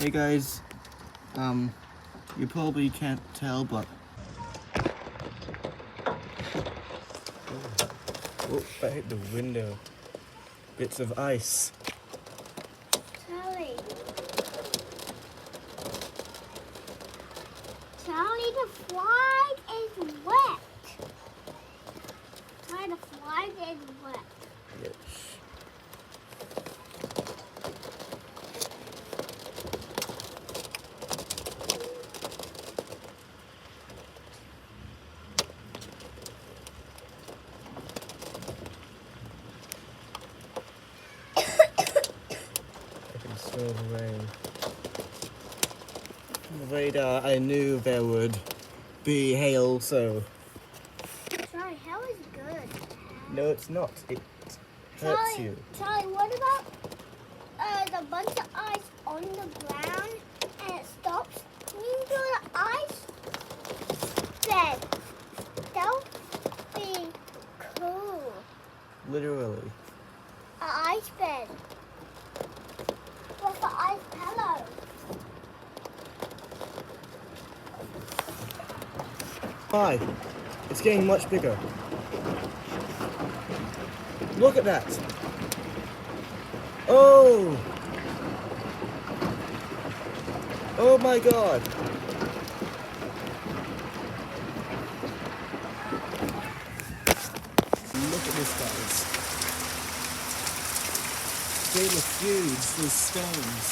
Hey guys, you probably can't tell, but oh, I hit the window. Bits of ice. Charlie. Charlie, the flag is wet. Charlie, the flag is wet. Yes. I can smell the rain. From the radar, I knew there would be hail, so Charlie, hell is good. no, it's not. It hurts you. Charlie, what about the bunch of ice on the ground and it stops? Can you do the ice bed? That would be cool. Literally. An ice bed. With an ice pillow. Hi. It's getting much bigger. Look at that. Oh! Oh my god! Look at this, guys. They look huge, those stones.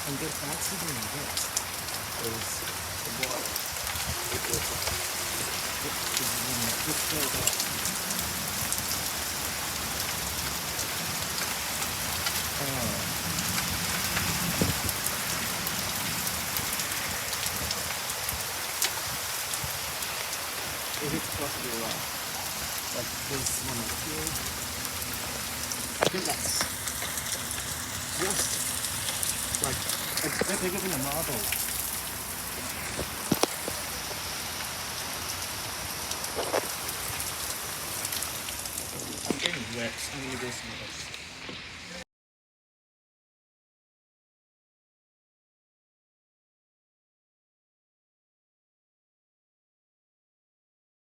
And get accident hit those the water. Just go back. If it's possibly right. Like this one up here. I think that's just like a bit bigger than a marble. I'm getting wet. I'm gonna go somewhere else.